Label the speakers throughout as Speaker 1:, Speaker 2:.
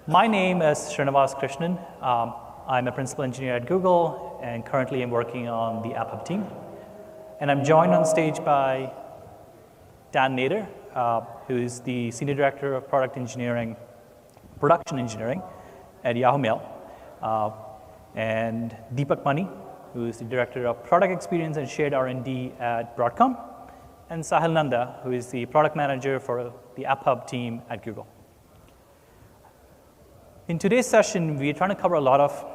Speaker 1: My name is Srinivas Krishnan. I'm a principal engineer at Google, and currently I'm working on the App Hub team. And I'm joined on stage by Dan Nader, who is the Senior Director of Production Engineering at Yahoo Mail, and Deepak Mani, who is the Director of Product Experience and Shared R&D at Broadcom, and Sahil Nanda, who is the Product Manager for the App Hub team at Google. In today's session, we're trying to cover a lot of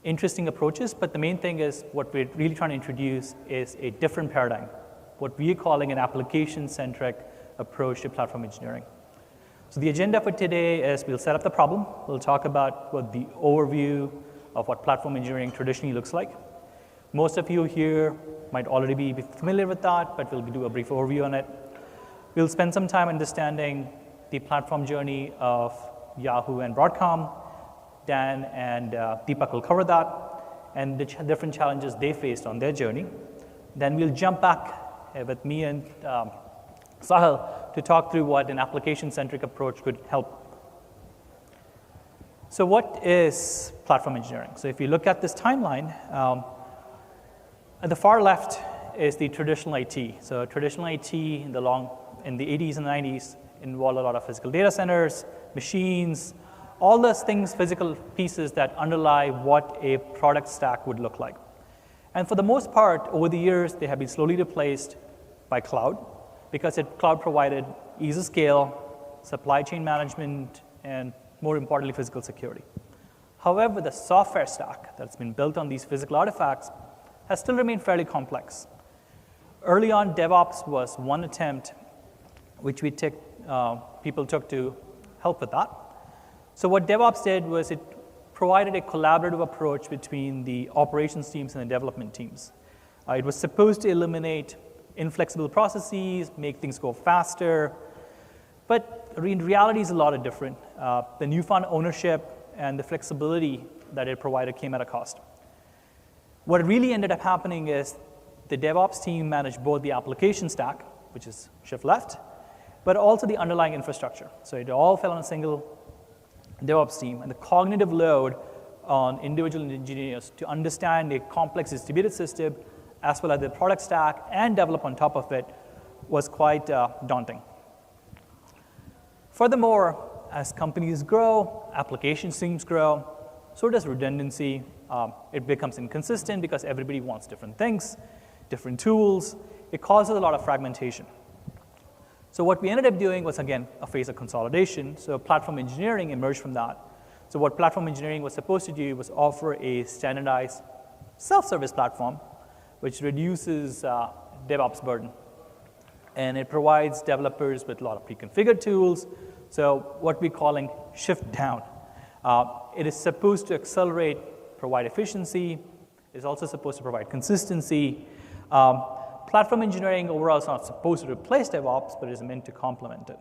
Speaker 1: interesting approaches, but the main thing is what we're really trying to introduce is a different paradigm, what we're calling an application-centric approach to platform engineering. So the agenda for today is we'll set up the problem, we'll talk about what the overview of what platform engineering traditionally looks like. Most of you here might already be familiar with that, but we'll do a brief overview on it. We'll spend some time understanding the platform journey of Yahoo and Broadcom. Dan and Deepak will cover that and the different challenges they faced on their journey. Then we'll jump back with me and Sahil to talk through what an application-centric approach could help. So what is platform engineering? So if you look at this timeline, at the far left is the traditional IT. So traditional IT in the 80s and 90s involved a lot of physical data centers, machines, all those things, physical pieces that underlie what a product stack would look like. And for the most part, over the years, they have been slowly replaced by cloud because cloud provided ease of scale, supply chain management, and more importantly, physical security. However, the software stack that's been built on these physical artifacts has still remained fairly complex. Early on, DevOps was one attempt which people took to help with that. So what DevOps did was it provided a collaborative approach between the operations teams and the development teams. It was supposed to eliminate inflexible processes, make things go faster, but in reality it's a lot of different. The newfound ownership and the flexibility that it provided came at a cost. What really ended up happening is the DevOps team managed both the application stack, which is shift left, but also the underlying infrastructure. So it all fell on a single DevOps team, and the cognitive load on individual engineers to understand a complex distributed system as well as the product stack and develop on top of it was quite daunting. Furthermore, as companies grow, application teams grow, so does redundancy. It becomes inconsistent because everybody wants different things, different tools. It causes a lot of fragmentation. So what we ended up doing was, again, a phase of consolidation. So platform engineering emerged from that. So what platform engineering was supposed to do was offer a standardized self-service platform, which reduces DevOps burden. And it provides developers with a lot of pre-configured tools. So what we're calling shift down. It is supposed to accelerate, provide efficiency. It's also supposed to provide consistency. Platform engineering overall is not supposed to replace DevOps, but is meant to complement it.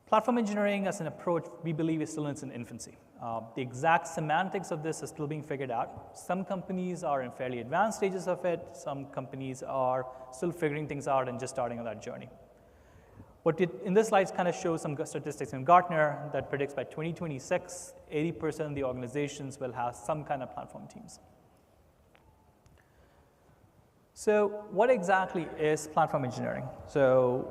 Speaker 1: Platform engineering as an approach, we believe, is still in its infancy. The exact semantics of this is still being figured out. Some companies are in fairly advanced stages of it. Some companies are still figuring things out and just starting on that journey. In this slide kind of shows some statistics in Gartner that predicts by 2026, 80% of the organizations will have some kind of platform teams. So what exactly is platform engineering? So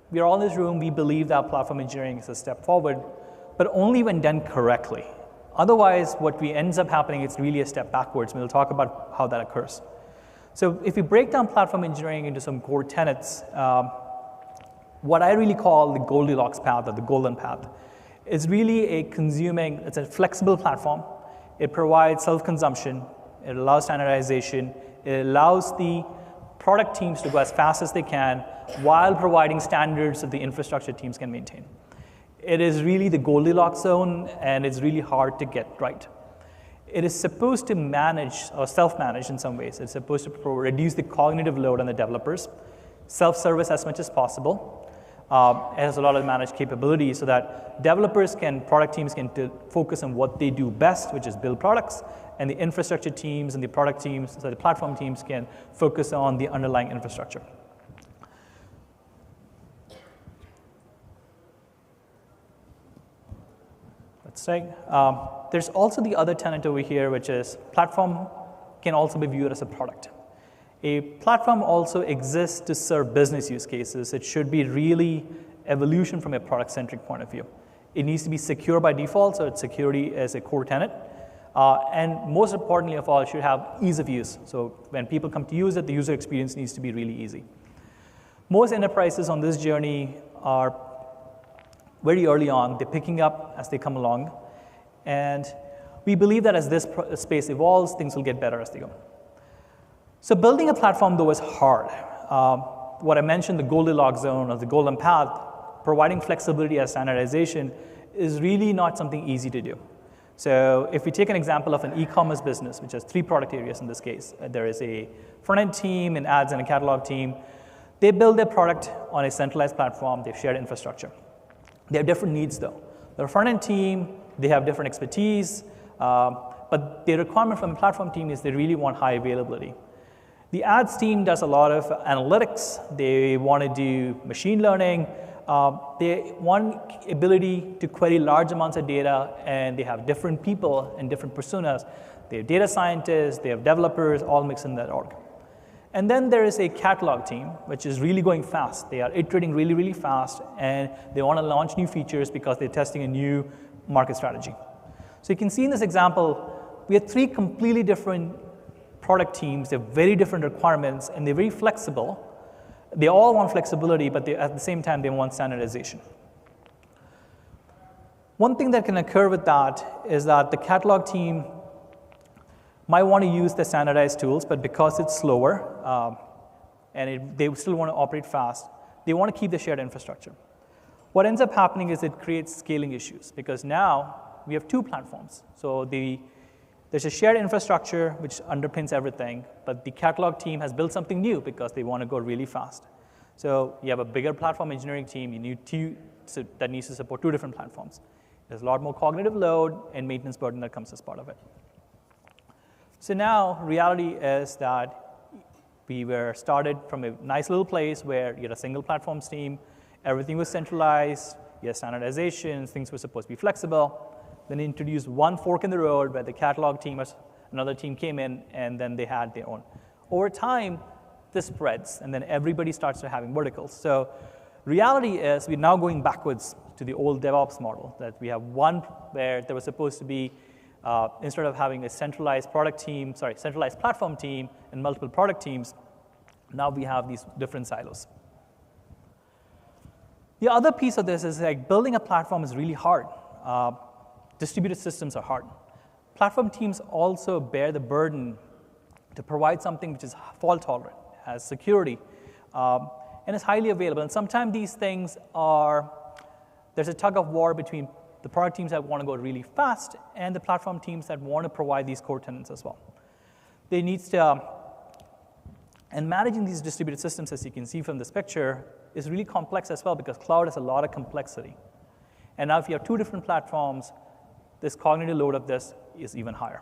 Speaker 1: we are all in this room, we believe that platform engineering is a step forward, but only when done correctly. Otherwise, what ends up happening is really a step backwards, and we'll talk about how that occurs. So if we break down platform engineering into some core tenets, what I really call the Goldilocks path or the golden path is really it's a flexible platform. It provides self-consumption, it allows standardization, it allows the product teams to go as fast as they can while providing standards that the infrastructure teams can maintain. It is really the Goldilocks zone, and it's really hard to get right. It is supposed to manage or self-manage in some ways. It's supposed to reduce the cognitive load on the developers, self-service as much as possible. It has a lot of managed capabilities so that product teams can focus on what they do best, which is build products, and the infrastructure teams and the product teams, so the platform teams can focus on the underlying infrastructure. let's say. There's also the other tenet over here, which is platform can also be viewed as a product. A platform also exists to serve business use cases. It should be really evolution from a product-centric point of view. It needs to be secure by default, so security is a core tenet. And most importantly of all, it should have ease of use. So when people come to use it, the user experience needs to be really easy. Most enterprises on this journey are very early on. They're picking up as they come along. And we believe that as this space evolves, things will get better as they go. So building a platform, though, is hard. What I mentioned, the Goldilocks zone or the golden path, providing flexibility as standardization is really not something easy to do. So if we take an example of an e-commerce business, which has 3 product areas in this case, there is a front-end team, an ads and a catalog team. They build their product on a centralized platform. They've shared infrastructure. They have different needs, though. The front-end team, they have different expertise, but the requirement from the platform team is they really want high availability. The ads team does a lot of analytics. They want to do machine learning. They want ability to query large amounts of data, and they have different people and different personas. They have data scientists, they have developers, all mixed in that org. And then there is a catalog team, which is really going fast. They are iterating really, really fast, and they want to launch new features because they're testing a new market strategy. So you can see in this example, we have 3 completely different product teams. They have very different requirements, and they're very flexible. They all want flexibility, but at the same time, they want standardization. One thing that can occur with that is that the catalog team might want to use the standardized tools, but because it's slower, they still want to operate fast, they want to keep the shared infrastructure. What ends up happening is it creates scaling issues, because now we have 2 platforms. So there's a shared infrastructure which underpins everything, but the catalog team has built something new because they want to go really fast. So you have a bigger platform engineering team. You need 2 that needs to support 2 different platforms. There's a lot more cognitive load and maintenance burden that comes as part of it. So now reality is that we were started from a nice little place where you had a single platforms team, everything was centralized, you had standardizations, things were supposed to be flexible. Then they introduced one fork in the road where the catalog team or another team came in, and then they had their own. Over time, this spreads, and then everybody starts to having verticals. So reality is we're now going backwards to the old DevOps model, that we have one where there was supposed to be, instead of having a centralized platform team and multiple product teams, now we have these different silos. The other piece of this is like building a platform is really hard. Distributed systems are hard. Platform teams also bear the burden to provide something which is fault tolerant, has security, and is highly available. And sometimes these things there's a tug of war between the product teams that want to go really fast and the platform teams that want to provide these core tenants as well. And managing these distributed systems, as you can see from this picture, is really complex as well because cloud has a lot of complexity. And now if you have 2 different platforms, this cognitive load of this is even higher.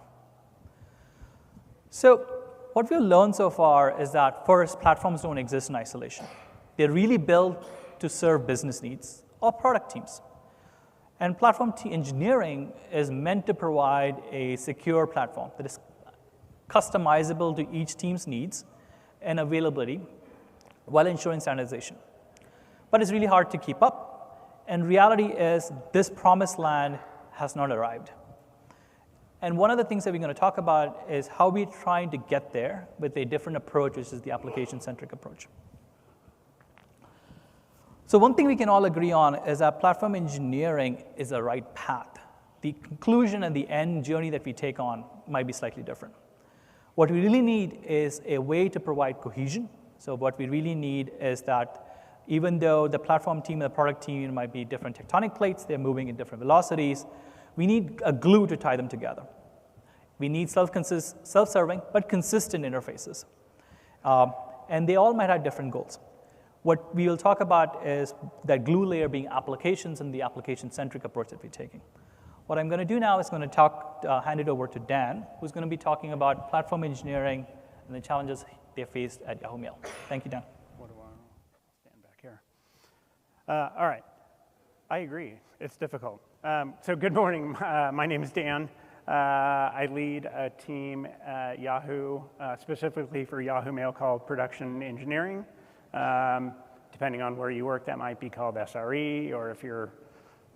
Speaker 1: So what we've learned so far is that first, platforms don't exist in isolation. They're really built to serve business needs or product teams. And platform engineering is meant to provide a secure platform that is customizable to each team's needs and availability while ensuring standardization. But it's really hard to keep up. And reality is this promised land has not arrived. And one of the things that we're going to talk about is how we're trying to get there with a different approach, which is the application-centric approach. So one thing we can all agree on is that platform engineering is the right path. The conclusion and the end journey that we take on might be slightly different. What we really need is a way to provide cohesion. So what we really need is that even though the platform team and the product team might be different tectonic plates, they're moving in different velocities, we need a glue to tie them together. We need self-serving but consistent interfaces. And they all might have different goals. What we will talk about is that glue layer being applications and the application-centric approach that we're taking. What I'm going to do now is going to hand it over to Dan, who's going to be talking about platform engineering and the challenges they faced at Yahoo Mail. Thank you, Dan.
Speaker 2: What do I stand back here? All right. I agree. It's difficult. So good morning. My name is Dan. I lead a team at Yahoo, specifically for Yahoo Mail called Production Engineering. Depending on where you work, that might be called SRE, or if you're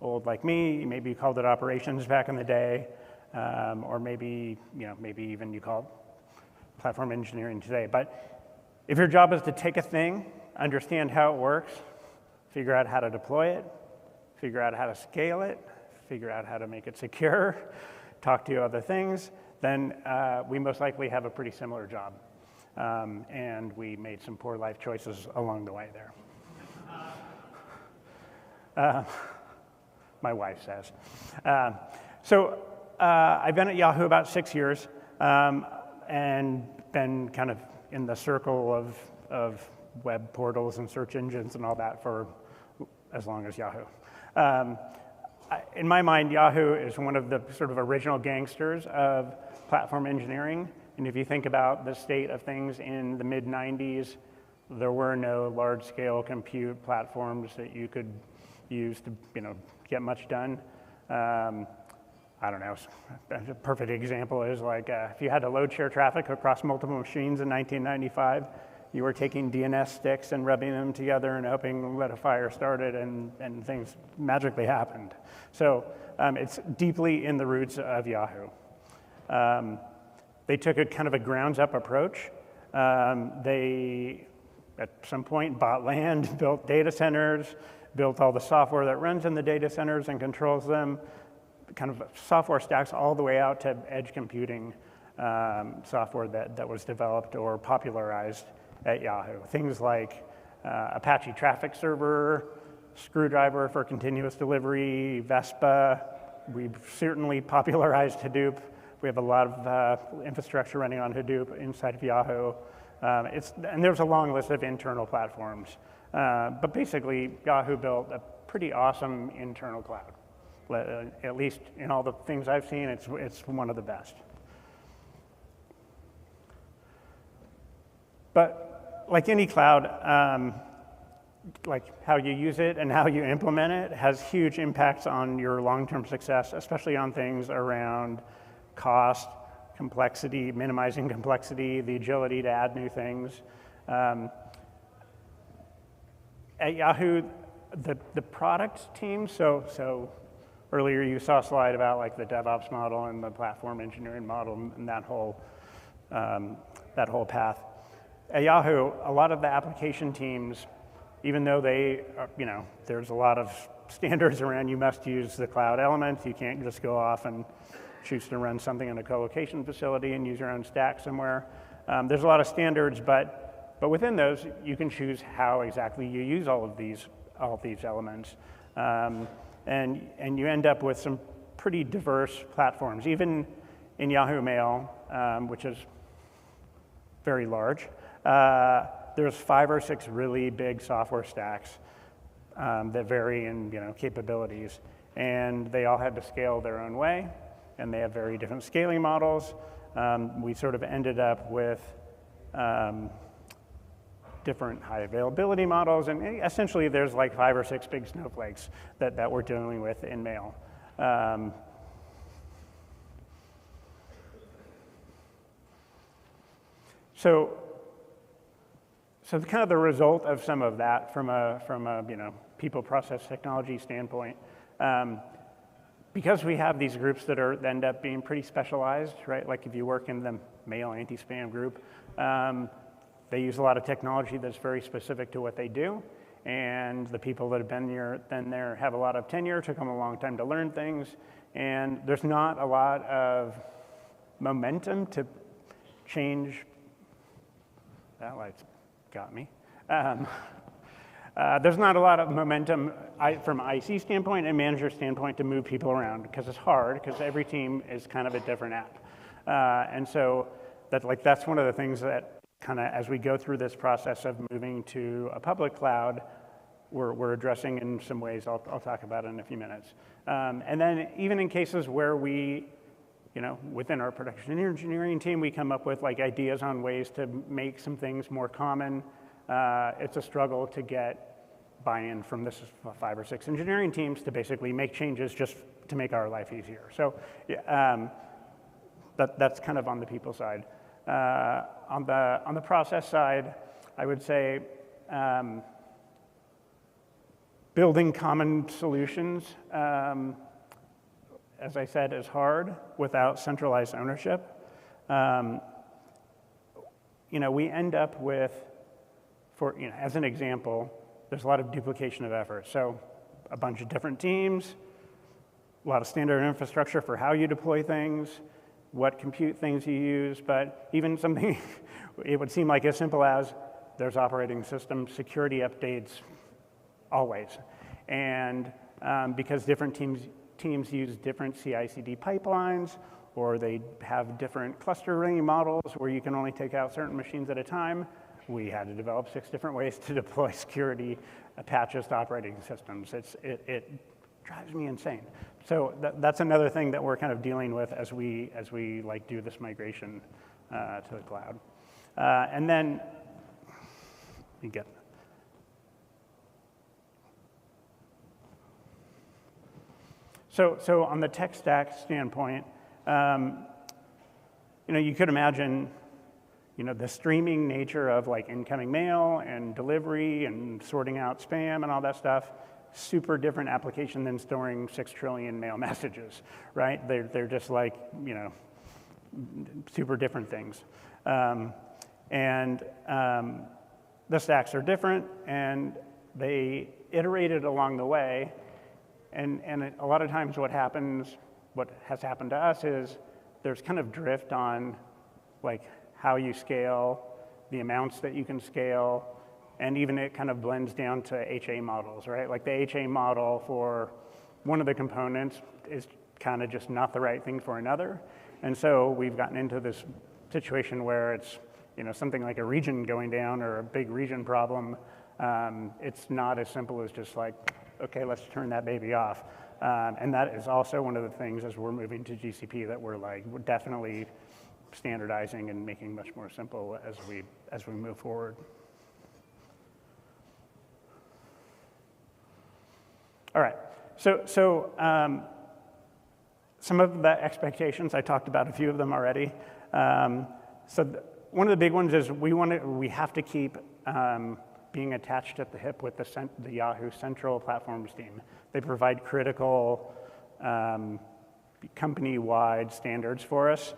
Speaker 2: old like me, maybe you called it operations back in the day, or maybe even you call it platform engineering today. But if your job is to take a thing, understand how it works, figure out how to deploy it, figure out how to scale it, figure out how to make it secure, talk to other things, then we most likely have a pretty similar job. And we made some poor life choices along the way there. My wife says. I've been at Yahoo about 6 years and been kind of in the circle of web portals and search engines and all that for as long as Yahoo. In my mind, Yahoo is one of the sort of original gangsters of platform engineering. And if you think about the state of things in the mid-90s, there were no large-scale compute platforms that you could use to get much done. I don't know, a perfect example is like if you had to load share traffic across multiple machines in 1995, you were taking DNS sticks and rubbing them together and hoping that a fire started and things magically happened. So it's deeply in the roots of Yahoo. They took a kind of a grounds-up approach. They, at some point, bought land, built data centers, built all the software that runs in the data centers and controls them, kind of software stacks all the way out to edge computing software that was developed or popularized at Yahoo. Things like Apache Traffic Server, Screwdriver for continuous delivery, Vespa. We've certainly popularized Hadoop. We have a lot of infrastructure running on Hadoop inside of Yahoo. And there's a long list of internal platforms. But basically, Yahoo built a pretty awesome internal cloud. At least in all the things I've seen, it's one of the best. But like any cloud, like how you use it and how you implement it has huge impacts on your long-term success, especially on things around cost, complexity, minimizing complexity, the agility to add new things. At Yahoo, the product team, so earlier you saw a slide about like the DevOps model and the platform engineering model and that whole path. At Yahoo, a lot of the application teams, even though there's a lot of standards around you must use the cloud elements, you can't just go off and choose to run something in a co-location facility and use your own stack somewhere. There's a lot of standards, but within those, you can choose how exactly you use all of these elements. And you end up with some pretty diverse platforms. Even in Yahoo Mail, which is very large, there's 5 or 6 really big software stacks that vary in capabilities, and they all had to scale their own way, and they have very different scaling models. We sort of ended up with different high availability models, and essentially there's like 5 or 6 big snowflakes that we're dealing with in Mail. So kind of the result of some of that from a people process technology standpoint, because we have these groups that end up being pretty specialized, right? Like if you work in the Mail anti-spam group, they use a lot of technology that's very specific to what they do, and the people that have been there have a lot of tenure, took them a long time to learn things, and there's not a lot of momentum to change. That light's got me. There's not a lot of momentum from an IC standpoint and manager standpoint to move people around, because it's hard, because every team is kind of a different app. And so that's one of the things that kind of, as we go through this process of moving to a public cloud, we're addressing in some ways I'll talk about in a few minutes. And then even in cases where we, within our production engineering team, we come up with like ideas on ways to make some things more common. It's a struggle to get buy-in from this 5 or 6 engineering teams to basically make changes just to make our life easier. So that's kind of on the people side. On the process side, I would say building common solutions, as I said, is hard without centralized ownership. We end up with, as an example, there's a lot of duplication of effort. So a bunch of different teams, a lot of standard infrastructure for how you deploy things, what compute things you use, but even something, it would seem like as simple as there's operating system security updates always. And because different teams use different CI/CD pipelines, or they have different clustering models where you can only take out certain machines at a time, we had to develop 6 different ways to deploy security patches to operating systems. It drives me insane. So that's another thing that we're kind of dealing with as we like do this migration to the cloud. And then you get. So on the tech stack standpoint, you could imagine, the streaming nature of like incoming mail and delivery and sorting out spam and all that stuff. Super different application than storing 6 trillion mail messages, right? They're just like, super different things. The stacks are different, and they iterated along the way. And a lot of times what has happened to us is there's kind of drift on like how you scale, the amounts that you can scale, and even it kind of blends down to HA models, right? Like the HA model for one of the components is kind of just not the right thing for another. And so we've gotten into this situation where it's, something like a region going down or a big region problem. It's not as simple as just like, okay, let's turn that baby off. And that is also one of the things as we're moving to GCP that we're definitely standardizing and making much more simple as we move forward. All right, so some of the expectations, I talked about a few of them already. One of the big ones is we have to keep being attached at the hip with the Yahoo Central Platforms team. They provide critical company-wide standards for us,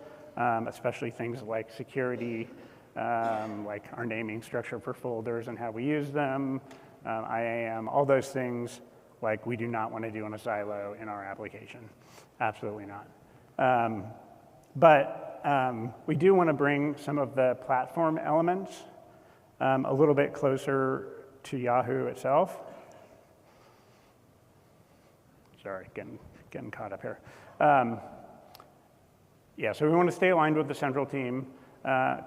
Speaker 2: especially things like security, like our naming structure for folders and how we use them, IAM, all those things. Like we do not want to do in a silo in our application. Absolutely not. But we do want to bring some of the platform elements a little bit closer to Yahoo itself. Sorry, getting caught up here. So we want to stay aligned with the central team,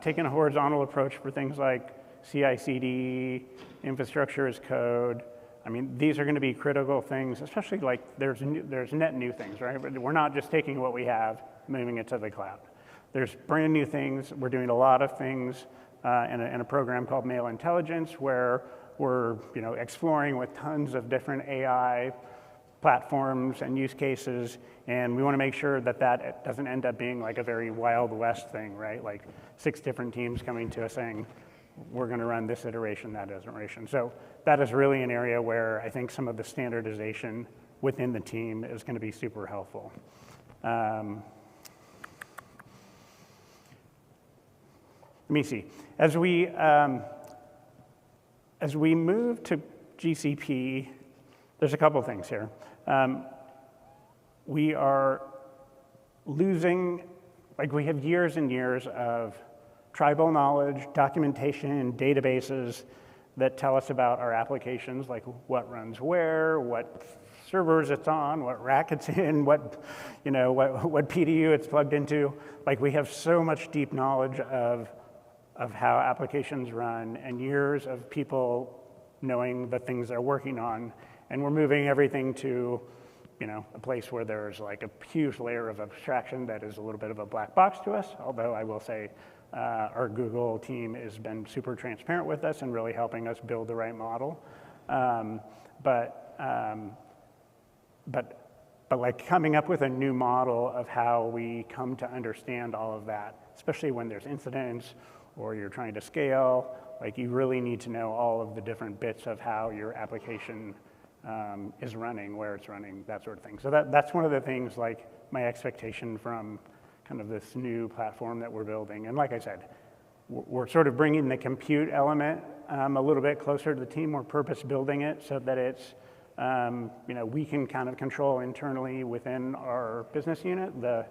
Speaker 2: taking a horizontal approach for things like CI/CD, infrastructure as code. I mean, these are going to be critical things, especially like there's net new things, right? We're not just taking what we have, moving it to the cloud. There's brand new things. We're doing a lot of things in a program called Mail Intelligence, where we're exploring with tons of different AI platforms and use cases, and we want to make sure that that doesn't end up being like a very Wild West thing, right? Like 6 different teams coming to us saying, we're going to run this iteration, that iteration. So that is really an area where I think some of the standardization within the team is going to be super helpful. Let me see. As we move to GCP, there's a couple things here. We are losing, we have years and years of tribal knowledge, documentation, databases that tell us about our applications, like what runs where, what servers it's on, what rack it's in, what PDU it's plugged into. Like we have so much deep knowledge of how applications run and years of people knowing the things they're working on. And we're moving everything to a place where there's like a huge layer of abstraction that is a little bit of a black box to us, although I will say our Google team has been super transparent with us and really helping us build the right model. But like coming up with a new model of how we come to understand all of that, especially when there's incidents or you're trying to scale, like you really need to know all of the different bits of how your application is running, where it's running, that sort of thing. So that's one of the things, like my expectation from kind of this new platform that we're building. And like I said, we're sort of bringing the compute element a little bit closer to the team. We're purpose building it so that it's, we can kind of control internally within our business unit the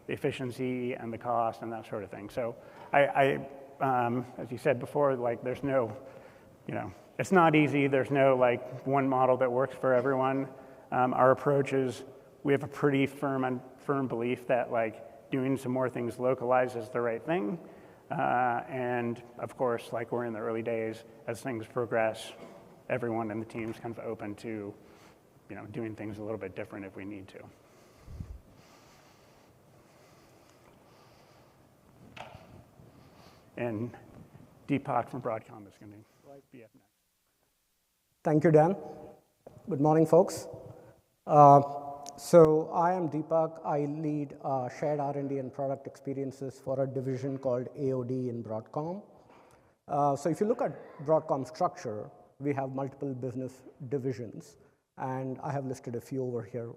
Speaker 2: efficiency and the cost and that sort of thing. So as you said before, like there's no, it's not easy. There's no like one model that works for everyone. Our approach is we have a pretty firm belief that like doing some more things localized is the right thing. And of course, like we're in the early days, as things progress, everyone in the team is kind of open to, doing things a little bit different if we need to. And Deepak from Broadcom is going to be up next.
Speaker 3: Thank you, Dan. Good morning, folks. So I am Deepak. I lead shared R&D and product experiences for a division called AOD in Broadcom. So if you look at Broadcom structure, we have multiple business divisions, and I have listed a few over here.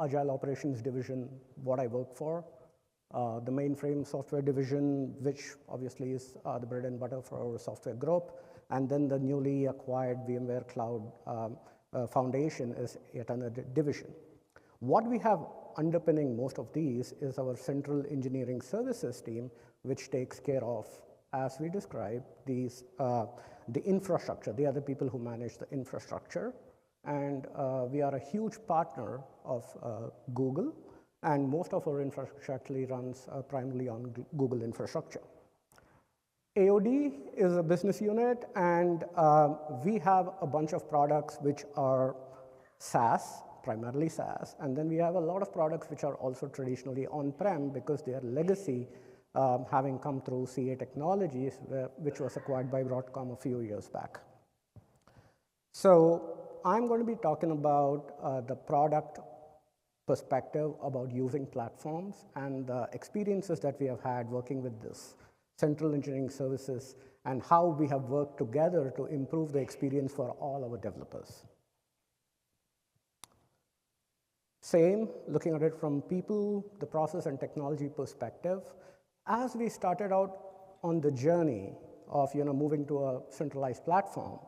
Speaker 3: Agile Operations Division, what I work for. The mainframe software division, which obviously is the bread and butter for our software group. And then the newly acquired VMware Cloud Foundation is yet another division. What we have underpinning most of these is our central engineering services team, which takes care of, as we describe, these, the infrastructure. They are the people who manage the infrastructure. And we are a huge partner of Google, and most of our infrastructure actually runs primarily on Google infrastructure. AOD is a business unit, and we have a bunch of products which are SaaS, primarily SaaS, and then we have a lot of products which are also traditionally on-prem because they are legacy, having come through CA Technologies, which was acquired by Broadcom a few years back. So I'm going to be talking about the product perspective about using platforms and the experiences that we have had working with this central engineering services and how we have worked together to improve the experience for all our developers. Same, looking at it from people, the process and technology perspective. As we started out on the journey of moving to a centralized platform,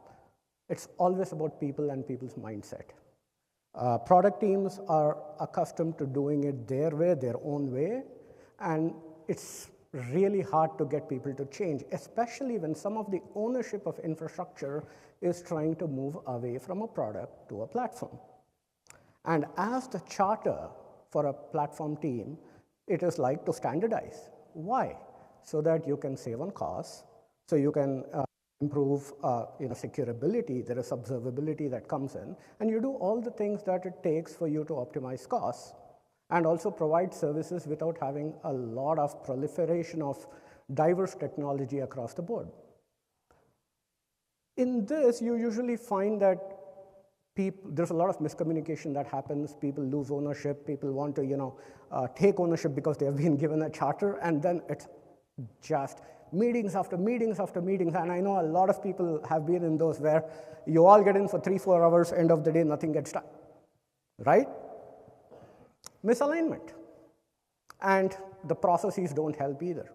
Speaker 3: it's always about people and people's mindset. Product teams are accustomed to doing it their way, their own way, and it's really hard to get people to change, especially when some of the ownership of infrastructure is trying to move away from a product to a platform. And as the charter for a platform team, it is like to standardize. Why? So that you can save on costs, so you can improve securability, there is observability that comes in, and you do all the things that it takes for you to optimize costs and also provide services without having a lot of proliferation of diverse technology across the board. In this, you usually find that there's a lot of miscommunication that happens. People lose ownership. People want to take ownership because they have been given a charter, and then it's just meetings after meetings after meetings. And I know a lot of people have been in those where you all get in for 3-4 hours, end of the day, nothing gets done, right? Misalignment. And the processes don't help either.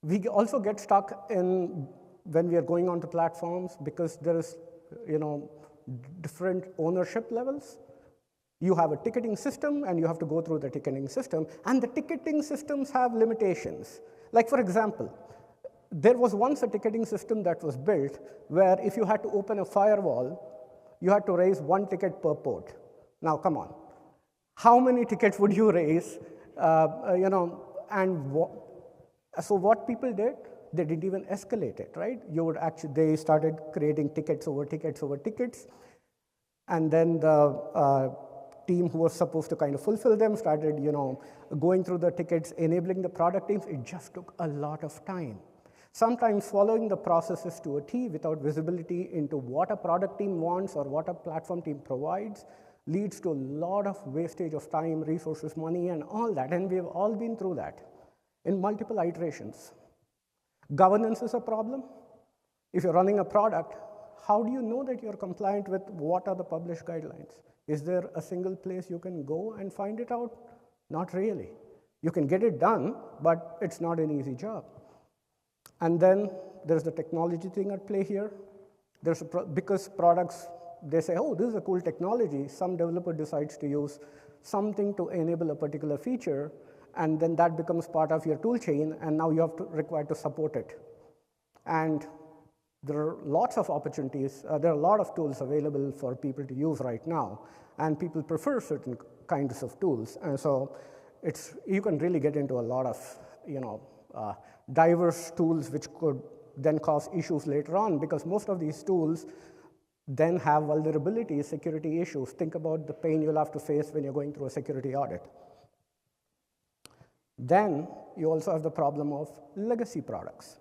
Speaker 3: We also get stuck in when we are going onto platforms because there is, different ownership levels. You have a ticketing system, and you have to go through the ticketing system, and the ticketing systems have limitations. Like, for example, there was once a ticketing system that was built where if you had to open a firewall, you had to raise 1 ticket per port. Now, come on. How many tickets would you raise? So what people did, they didn't even escalate it, right? They started creating tickets over tickets over tickets. And then the team who was supposed to kind of fulfill them started, going through the tickets, enabling the product teams. It just took a lot of time. Sometimes following the processes to a T without visibility into what a product team wants or what a platform team provides leads to a lot of wastage of time, resources, money, and all that. And we've all been through that in multiple iterations. Governance is a problem. If you're running a product, how do you know that you're compliant with what are the published guidelines? Is there a single place you can go and find it out? Not really. You can get it done, but it's not an easy job. And then there's the technology thing at play here. Because products, they say, oh, this is a cool technology, some developer decides to use something to enable a particular feature, and then that becomes part of your tool chain, and now you have to require to support it. And there are lots of opportunities. There are a lot of tools available for people to use right now, and people prefer certain kinds of tools. And so you can really get into a lot of diverse tools which could then cause issues later on, because most of these tools then have vulnerabilities, security issues. Think about the pain you'll have to face when you're going through a security audit. Then you also have the problem of legacy products.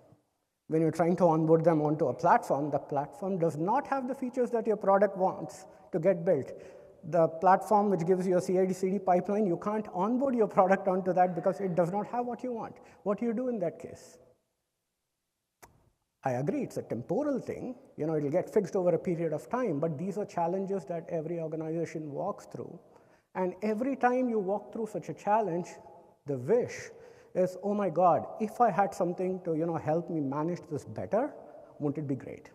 Speaker 3: When you're trying to onboard them onto a platform, the platform does not have the features that your product wants to get built. The platform which gives you a CI/CD pipeline, you can't onboard your product onto that because it does not have what you want. What do you do in that case? I agree, it's a temporal thing. It'll get fixed over a period of time, but these are challenges that every organization walks through. And every time you walk through such a challenge, the wish is, oh my God, if I had something to help me manage this better, wouldn't it be great?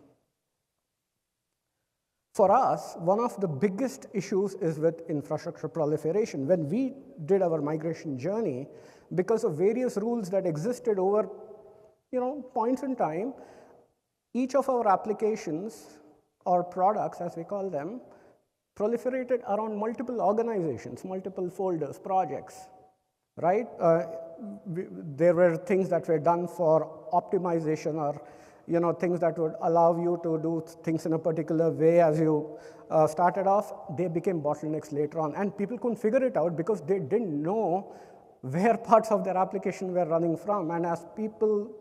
Speaker 3: For us, one of the biggest issues is with infrastructure proliferation. When we did our migration journey, because of various rules that existed over points in time, each of our applications or products, as we call them, proliferated around multiple organizations, multiple folders, projects, right? There were things that were done for optimization or things that would allow you to do things in a particular way as you started off. They became bottlenecks later on, and people couldn't figure it out because they didn't know where parts of their application were running from. And as people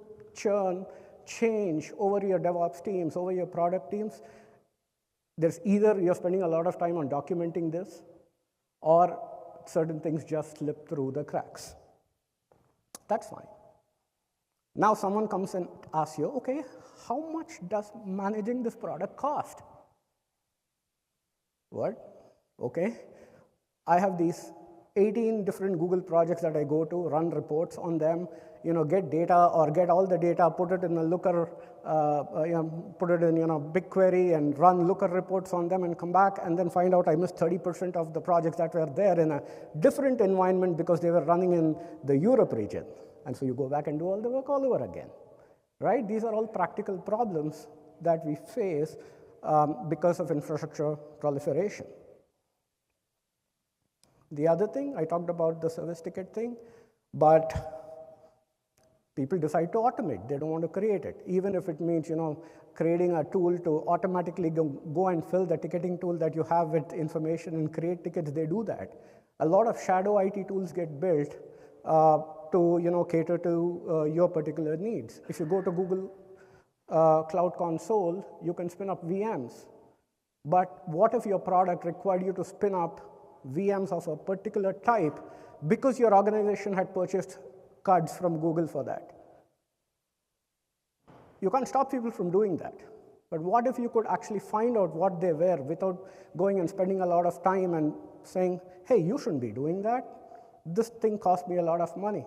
Speaker 3: change over your DevOps teams, over your product teams, there's either you're spending a lot of time on documenting this, or certain things just slip through the cracks. That's fine. Now someone comes and asks you, okay, how much does managing this product cost? What? Okay. I have these 18 different Google projects that I go to, run reports on them, get data or get all the data, put it in a Looker, put it in BigQuery and run Looker reports on them and come back and then find out I missed 30% of the projects that were there in a different environment because they were running in the Europe region. And so you go back and do all the work all over again, right? These are all practical problems that we face because of infrastructure proliferation. The other thing, I talked about the service ticket thing, but people decide to automate. They don't want to create it, even if it means creating a tool to automatically go and fill the ticketing tool that you have with information and create tickets. They do that. A lot of shadow IT tools get built to cater to your particular needs. If you go to Google Cloud Console, you can spin up VMs. But what if your product required you to spin up VMs of a particular type because your organization had purchased cards from Google for that? You can't stop people from doing that. But what if you could actually find out what they were without going and spending a lot of time and saying, hey, you shouldn't be doing that. This thing cost me a lot of money.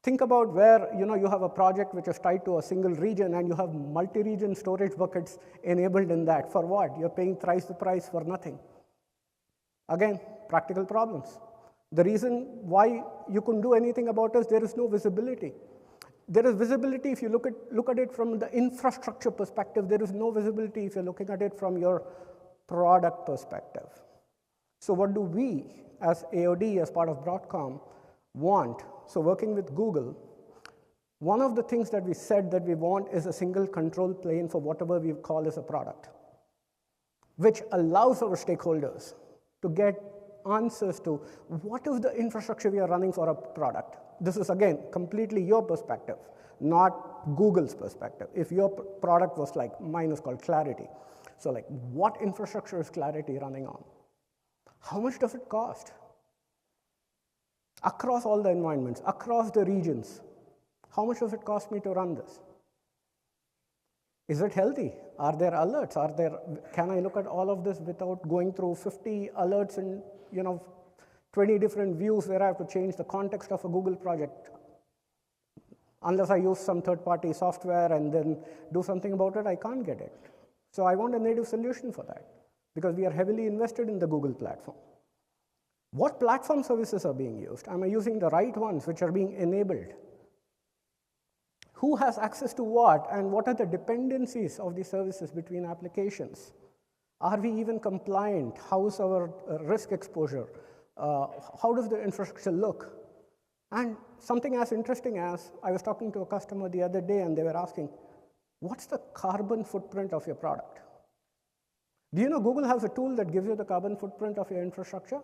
Speaker 3: Think about where you have a project which is tied to a single region and you have multi-region storage buckets enabled in that. For what? You're paying thrice the price for nothing. Again, practical problems. The reason why you couldn't do anything about it is there is no visibility. There is visibility if you look at it from the infrastructure perspective. There is no visibility if you're looking at it from your product perspective. So what do we, as AOD, as part of Broadcom, want? So working with Google, one of the things that we said that we want is a single control plane for whatever we call as a product, which allows our stakeholders to get answers to what is the infrastructure we are running for a product. This is, again, completely your perspective. not Google's perspective. If your product was like, mine is called Clarity. So like, what infrastructure is Clarity running on? How much does it cost? Across all the environments, across the regions, how much does it cost me to run this? Is it healthy? Are there alerts? Can I look at all of this without going through 50 alerts and 20 different views where I have to change the context of a Google project? Unless I use some third-party software and then do something about it, I can't get it. So I want a native solution for that because we are heavily invested in the Google platform. What platform services are being used? Am I using the right ones which are being enabled? Who has access to what, and what are the dependencies of the services between applications? Are we even compliant? How is our risk exposure? How does the infrastructure look? And something as interesting as, I was talking to a customer the other day and they were asking, what's the carbon footprint of your product? Do you know Google has a tool that gives you the carbon footprint of your infrastructure?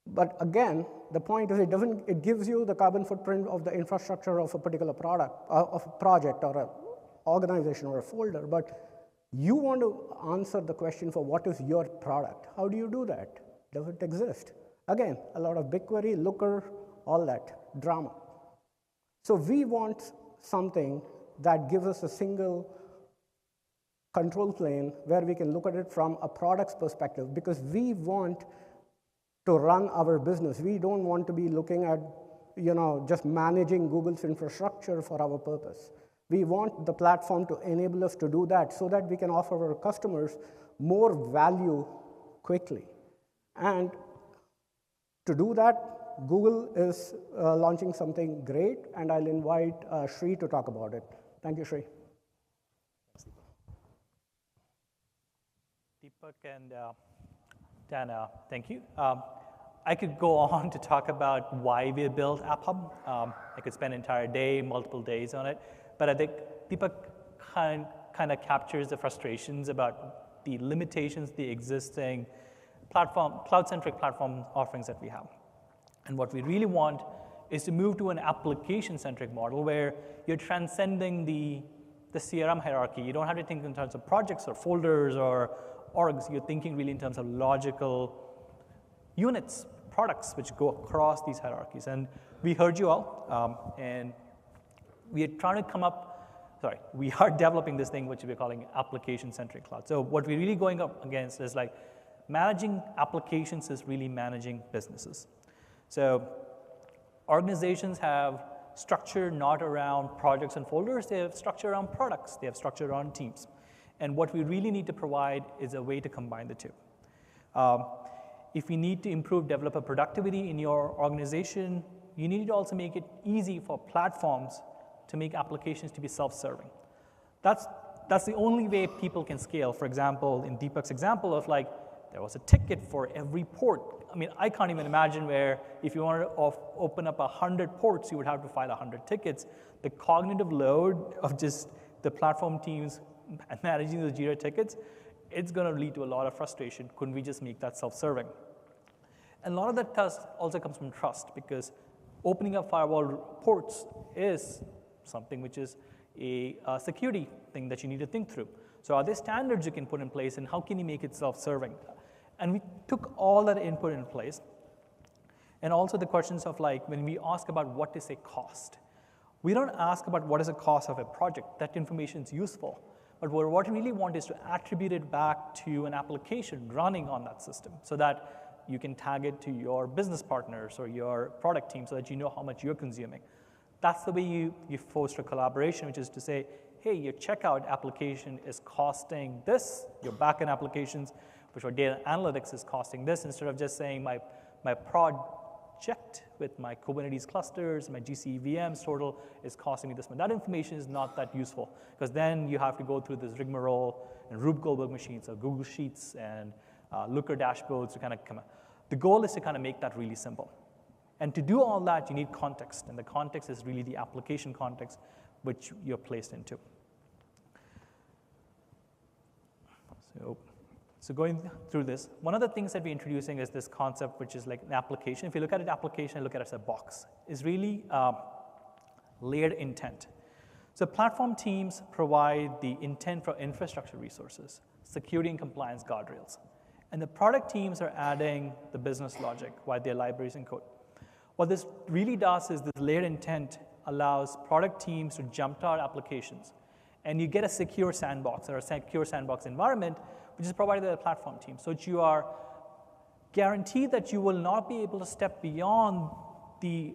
Speaker 3: But again, the point is it gives you the carbon footprint of the infrastructure of a particular product, of a project or an organization or a folder, but you want to answer the question for what is your product. How do you do that? Does it exist? Again, a lot of BigQuery, Looker, all that drama. So we want something that gives us a single control plane where we can look at it from a product's perspective because we want to run our business. We don't want to be looking at, just managing Google's infrastructure for our purpose. We want the platform to enable us to do that so that we can offer our customers more value quickly. And to do that, Google is launching something great, and I'll invite Sri to talk about it. Thank you, Sri.
Speaker 1: Deepak and Dana, thank you. I could go on to talk about why we built AppHub. I could spend an entire day, multiple days on it, but I think Deepak kind of captures the frustrations about the limitations, the existing platform, cloud-centric platform offerings that we have. And what we really want is to move to an application-centric model where you're transcending the CRM hierarchy. You don't have to think in terms of projects or folders or orgs. You're thinking really in terms of logical units, products, which go across these hierarchies. And we heard you all, and we are trying to come up, we are developing this thing which we're calling application-centric cloud. So what we're really going up against is like managing applications is really managing businesses. So organizations have structure not around projects and folders, they have structure around products, they have structure around teams. And what we really need to provide is a way to combine the two. If we need to improve developer productivity in your organization, you need to also make it easy for platforms to make applications to be self-serving. That's the only way people can scale. For example, in Deepak's example of like, there was a ticket for every port. I mean, I can't even imagine where if you wanted to open up 100 ports, you would have to file 100 tickets. The cognitive load of just the platform teams managing those Jira tickets, it's going to lead to a lot of frustration. Couldn't we just make that self-serving? And a lot of that also comes from trust because opening up firewall ports is something which is a security thing that you need to think through. So are there standards you can put in place and how can you make it self-serving? And we took all that input in place. And also the questions of like, when we ask about what is a cost, we don't ask about what is the cost of a project. That information is useful. But what we really want is to attribute it back to an application running on that system so that you can tag it to your business partners or your product team so that you know how much you're consuming. That's the way you foster collaboration, which is to say, hey, your checkout application is costing this, your backend applications, which are data analytics, is costing this, instead of just saying my project with my Kubernetes clusters, my GC VMs total is costing me this much. That information is not that useful because then you have to go through this rigmarole and Rube Goldberg machines or Google Sheets and Looker dashboards to kind of come out. The goal is to kind of make that really simple. And to do all that, you need context, and the context is really the application context which you're placed into. So going through this, one of the things that we're introducing is this concept which is like an application. If you look at an application and look at it as a box, is really layered intent. So platform teams provide the intent for infrastructure resources, security and compliance guardrails. And the product teams are adding the business logic via their libraries and code. What this really does is this layered intent allows product teams to jumpstart applications. And you get a secure sandbox or a secure sandbox environment, which is provided by the platform team. So that you are guaranteed that you will not be able to step beyond the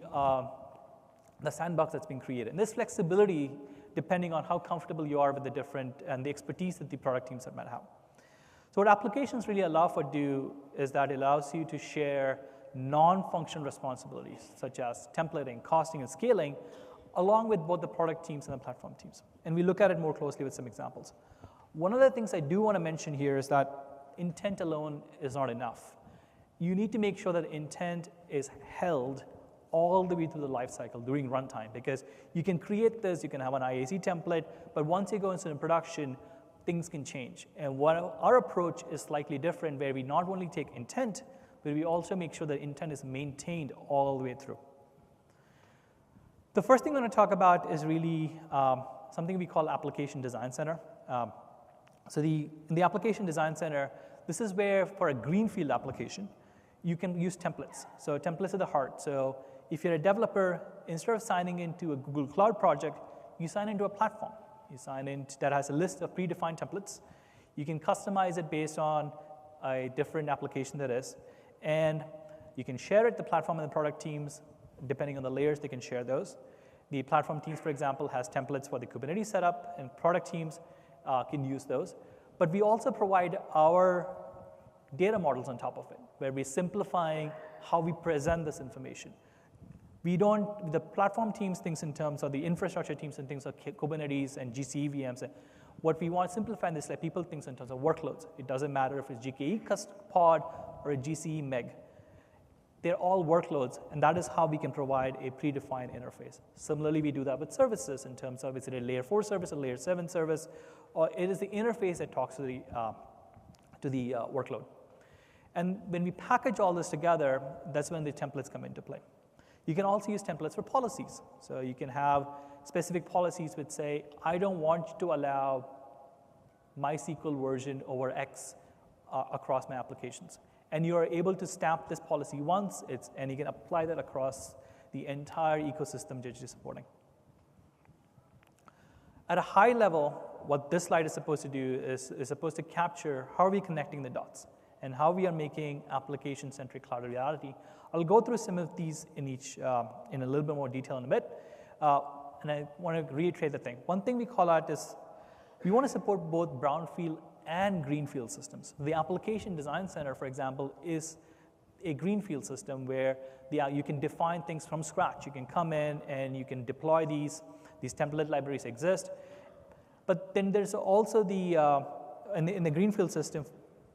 Speaker 1: sandbox that's been created. And this flexibility, depending on how comfortable you are with the different and the expertise that the product teams might have. So what applications really allow for do is that it allows you to share non-functional responsibilities, such as templating, costing, and scaling, along with both the product teams and the platform teams. And we look at it more closely with some examples. One of the things I do want to mention here is that intent alone is not enough. You need to make sure that intent is held all the way through the life cycle during runtime, because you can create this, you can have an IAC template, but once you go into production, things can change. And our approach is slightly different, where we not only take intent, but we also make sure that intent is maintained all the way through. The first thing I'm going to talk about is really something we call Application Design Center. In the Application Design Center, this is where, for a greenfield application, you can use templates. So templates are the heart. So if you're a developer, instead of signing into a Google Cloud project, you sign into a platform. You sign in that has a list of predefined templates. You can customize it based on a different application that is. And you can share it, the platform and the product teams, depending on the layers, they can share those. The platform teams, for example, has templates for the Kubernetes setup, and product teams can use those. But we also provide our data models on top of it, where we're simplifying how we present this information. The platform teams thinks in terms of the infrastructure teams and things like Kubernetes and GCE VMs. What we want to simplify in this, like people think in terms of workloads. It doesn't matter if it's GKE pod or a GCE meg. They're all workloads, and that is how we can provide a predefined interface. Similarly, we do that with services in terms of, is it a layer 4 service, a layer 7 service, or it is the interface that talks to the workload. And when we package all this together, that's when the templates come into play. You can also use templates for policies. So you can have specific policies which say, I don't want to allow MySQL version over X across my applications. And you are able to stamp this policy once, and you can apply that across the entire ecosystem that you're supporting. At a high level, what this slide is supposed to do is supposed to capture how are we connecting the dots and how we are making application-centric cloud a reality. I'll go through some of these in a little bit more detail in a bit. And I want to reiterate the thing. One thing we call out is we want to support both brownfield and greenfield systems. The Application Design Center, for example, is a greenfield system where you can define things from scratch. You can come in and you can deploy these template libraries exist. But then there's also in the greenfield system,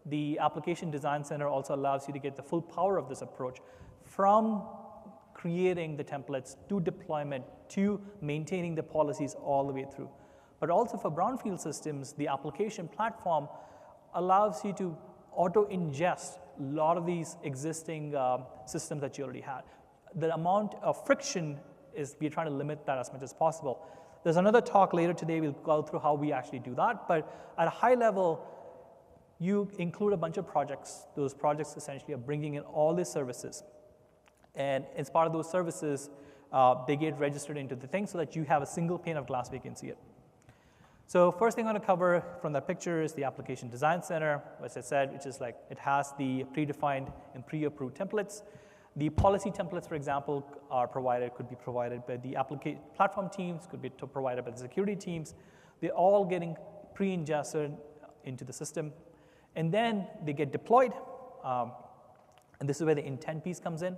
Speaker 1: the Application Design Center also allows you to get the full power of this approach from creating the templates to deployment to maintaining the policies all the way through. But also for brownfield systems, the application platform allows you to auto-ingest a lot of these existing systems that you already had. The amount of friction we're trying to limit that as much as possible. There's another talk later today, we'll go through how we actually do that, but at a high level, you include a bunch of projects. Those projects essentially are bringing in all these services. And as part of those services, they get registered into the thing so that you have a single pane of glass where you can see it. So first thing I'm going to cover from that picture is the Application Design Center, as I said, which is like it has the predefined and pre-approved templates. The policy templates, for example, could be provided by the platform teams, could be provided by the security teams. They're all getting pre-ingested into the system. And then they get deployed, and this is where the intent piece comes in.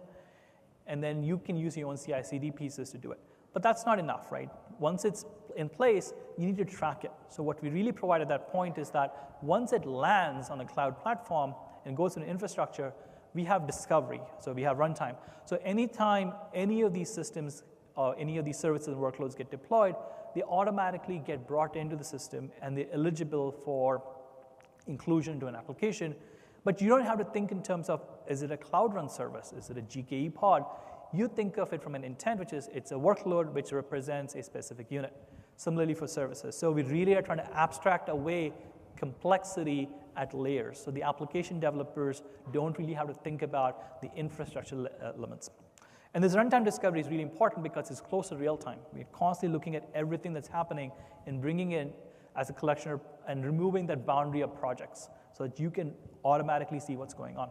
Speaker 1: And then you can use your own CI/CD pieces to do it. But that's not enough, right? Once it's in place, you need to track it. So what we really provide at that point is that once it lands on the cloud platform and goes into infrastructure, we have discovery, so we have runtime. So anytime any of these systems or any of these services and workloads get deployed, they automatically get brought into the system and they're eligible for inclusion into an application. But you don't have to think in terms of, is it a cloud run service? Is it a GKE pod? you think of it from an intent, which is it's a workload which represents a specific unit. Similarly for services. So we really are trying to abstract away complexity at layers. So the application developers don't really have to think about the infrastructure limits. And this runtime discovery is really important because it's close to real time. We're constantly looking at everything that's happening and bringing in as a collection and removing that boundary of projects so that you can automatically see what's going on.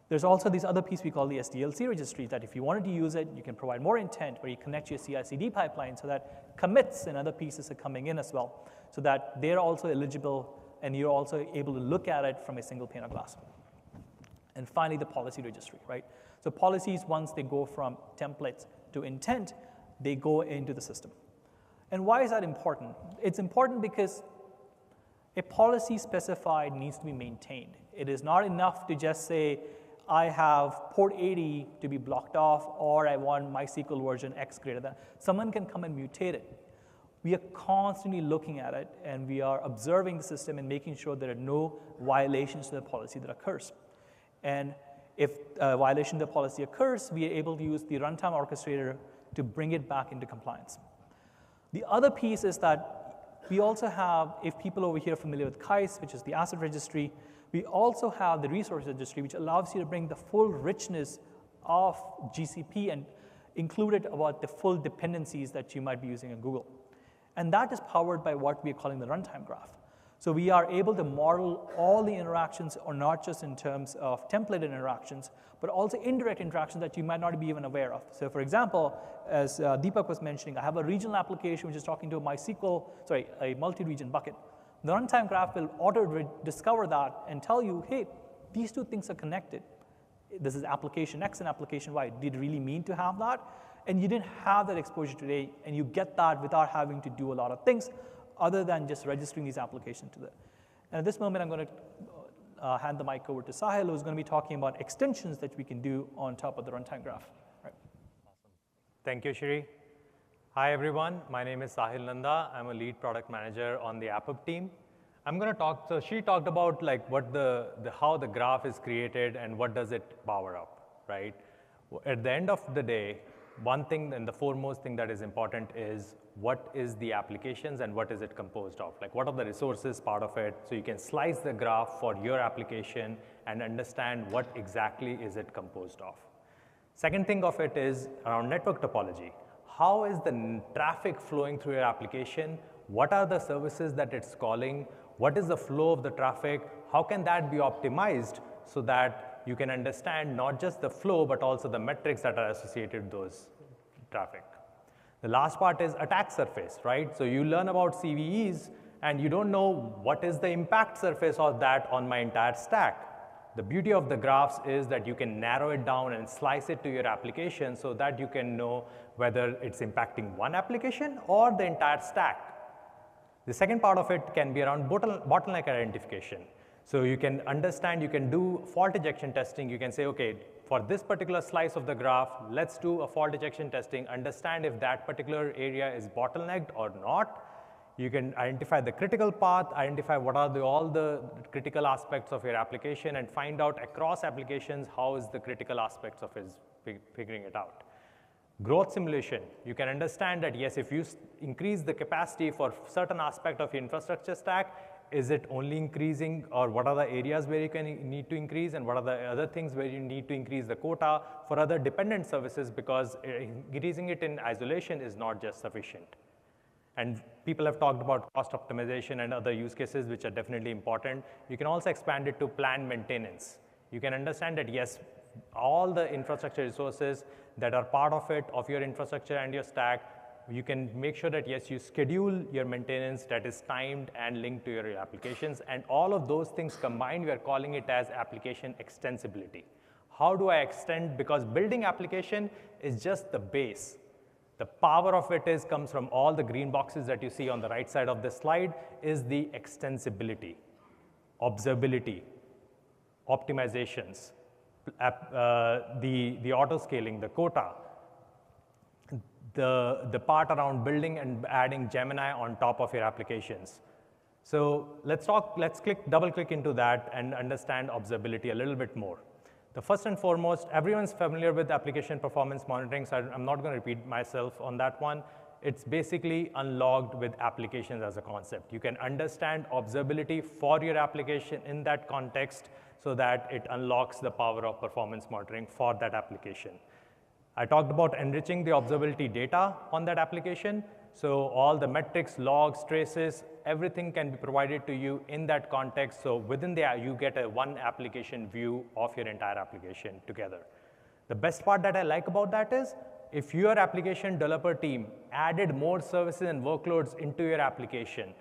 Speaker 1: There's also this other piece we call the SDLC registry that if you wanted to use it, you can provide more intent where you connect your CI/CD pipeline so that commits and other pieces are coming in as well so that they're also eligible and you're also able to look at it from a single pane of glass. And finally, the policy registry, right? So policies, once they go from templates to intent, they go into the system. And why is that important? It's important because a policy specified needs to be maintained. It is not enough to just say, I have port 80 to be blocked off, or I want MySQL version X greater than. Someone can come and mutate it. We are constantly looking at it, and we are observing the system and making sure there are no violations to the policy that occurs. And if a violation of the policy occurs, we are able to use the runtime orchestrator to bring it back into compliance. The other piece is that we also have, if people over here are familiar with KAIS, which is the asset registry, we also have the resource registry, which allows you to bring the full richness of GCP and include it about the full dependencies that you might be using in Google. And that is powered by what we are calling the runtime graph. So we are able to model all the interactions, or not just in terms of templated interactions, but also indirect interactions that you might not be even aware of. So for example, as Deepak was mentioning, I have a regional application which is talking to a multi-region bucket. The runtime graph will auto-discover that and tell you, hey, these two things are connected. This is application X and application Y. Did it really mean to have that? And you didn't have that exposure today, and you get that without having to do a lot of things other than just registering these applications to them. And at this moment, I'm going to hand the mic over to Sahil, who's going to be talking about extensions that we can do on top of the runtime graph. Right.
Speaker 4: Awesome. Thank you, Shri. Hi, everyone. My name is Sahil Nanda. I'm a lead product manager on the AppUp team. I'm going to talk, so she talked about like what how the graph is created and what does it power up, right? At the end of the day, one thing and the foremost thing that is important is what is the applications and what is it composed of? Like what are the resources part of it? So you can slice the graph for your application and understand what exactly is it composed of. Second thing of it is around network topology. How is the traffic flowing through your application? What are the services that it's calling? What is the flow of the traffic? How can that be optimized so that you can understand not just the flow, but also the metrics that are associated with those traffic? The last part is attack surface, right? So you learn about CVEs and you don't know what is the impact surface of that on my entire stack. The beauty of the graphs is that you can narrow it down and slice it to your application so that you can know whether it's impacting one application or the entire stack. The second part of it can be around bottleneck identification. So you can understand, you can do fault injection testing. You can say, okay, for this particular slice of the graph, let's do a fault injection testing, understand if that particular area is bottlenecked or not. You can identify the critical path, identify what are all the critical aspects of your application, and find out across applications how is the critical aspects of figuring it out. Growth simulation, you can understand that yes, if you increase the capacity for certain aspect of your infrastructure stack, is it only increasing, or what are the areas where you need to increase, and what are the other things where you need to increase the quota for other dependent services, because increasing it in isolation is not just sufficient. And people have talked about cost optimization and other use cases which are definitely important. You can also expand it to planned maintenance. You can understand that yes, all the infrastructure resources that are part of it, of your infrastructure and your stack, you can make sure that yes, you schedule your maintenance that is timed and linked to your applications, and all of those things combined, we are calling it as application extensibility. How do I extend? Because building application is just the base. The power of it comes from all the green boxes that you see on the right side of this slide is the extensibility, observability, optimizations, the auto scaling, the quota, the part around building and adding Gemini on top of your applications. So let's double click into that and understand observability a little bit more. The first and foremost, everyone's familiar with application performance monitoring, so I'm not going to repeat myself on that one. It's basically unlocked with applications as a concept. You can understand observability for your application in that context so that it unlocks the power of performance monitoring for that application. I talked about enriching the observability data on that application. So all the metrics, logs, traces, everything can be provided to you in that context. So within there, you get a one application view of your entire application together. The best part that I like about that is, if your application developer team added more services and workloads into your application,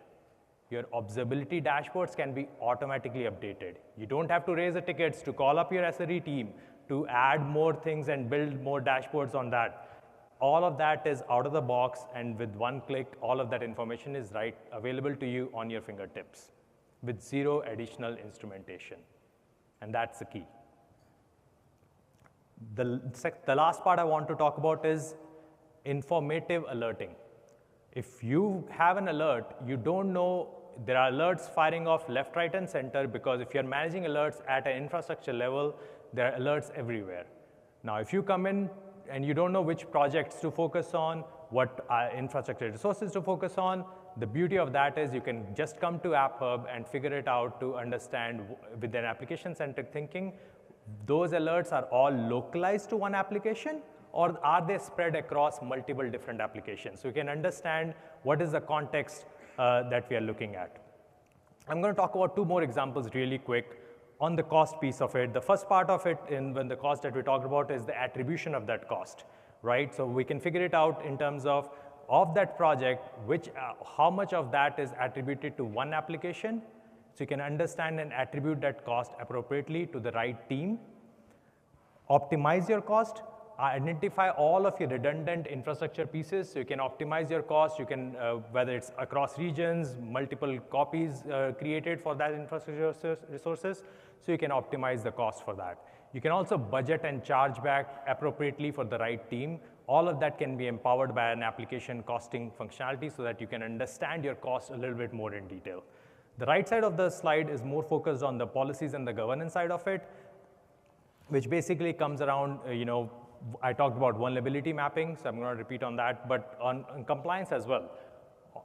Speaker 4: your observability dashboards can be automatically updated. You don't have to raise the tickets to call up your SRE team to add more things and build more dashboards on that. All of that is out of the box, and with one click, all of that information is available to you on your fingertips with zero additional instrumentation. And that's the key. The last part I want to talk about is informative alerting. If you have an alert, you don't know, there are alerts firing off left, right, and center, because if you're managing alerts at an infrastructure level, there are alerts everywhere. Now, if you come in and you don't know which projects to focus on, what infrastructure resources to focus on, the beauty of that is you can just come to App Hub and figure it out to understand with an application-centric thinking. Those alerts are all localized to one application, or are they spread across multiple different applications? So you can understand what is the context that we are looking at. I'm going to talk about two more examples really quick on the cost piece of it. The first part of it, when the cost that we talked about, is the attribution of that cost, right? So we can figure it out in terms of that project, how much of that is attributed to one application. So you can understand and attribute that cost appropriately to the right team. Optimize your cost. Identify all of your redundant infrastructure pieces, so you can optimize your cost. You can, whether it's across regions, multiple copies created for that infrastructure resources, so you can optimize the cost for that. You can also budget and charge back appropriately for the right team. All of that can be empowered by an application costing functionality so that you can understand your cost a little bit more in detail. The right side of the slide is more focused on the policies and the governance side of it, which basically comes around, I talked about vulnerability mapping, so I'm going to repeat on that, but on compliance as well.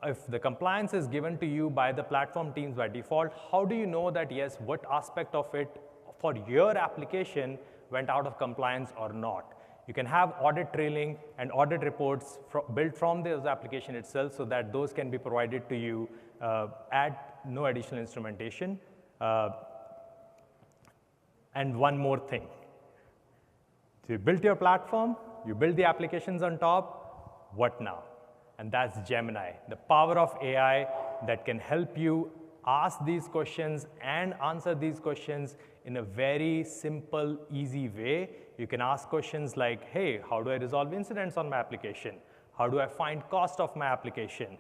Speaker 4: If the compliance is given to you by the platform teams by default, how do you know that, yes, what aspect of it for your application went out of compliance or not? You can have audit trailing and audit reports built from the application itself so that those can be provided to you at no additional instrumentation. And one more thing. So you built your platform, you build the applications on top, what now? And that's Gemini, the power of AI that can help you ask these questions and answer these questions in a very simple, easy way. You can ask questions like, hey, how do I resolve incidents on my application? How do I find cost of my application?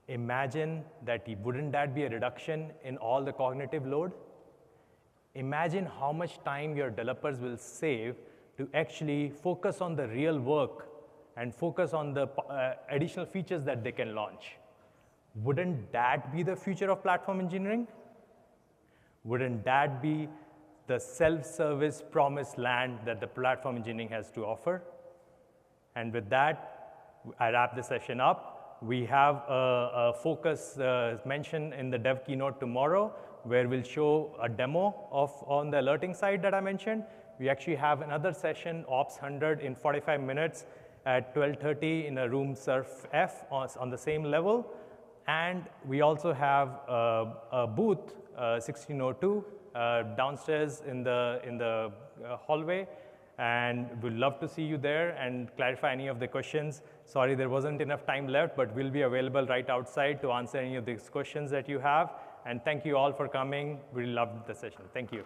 Speaker 4: Imagine that, wouldn't that be a reduction in all the cognitive load? Imagine how much time your developers will save to actually focus on the real work and focus on the additional features that they can launch. Wouldn't that be the future of platform engineering? Wouldn't that be the self-service promised land that the platform engineering has to offer? And with that, I wrap the session up. We have a focus mentioned in the dev keynote tomorrow, where we'll show a demo on the alerting side that I mentioned. We actually have another session, Ops 100, in 45 minutes at 12:30 in a room Surf F on the same level. And we also have a booth, 1602, downstairs in the hallway. And we'd love to see you there and clarify any of the questions. Sorry, there wasn't enough time left, but we'll be available right outside to answer any of these questions that you have. And thank you all for coming. We loved the session. Thank you.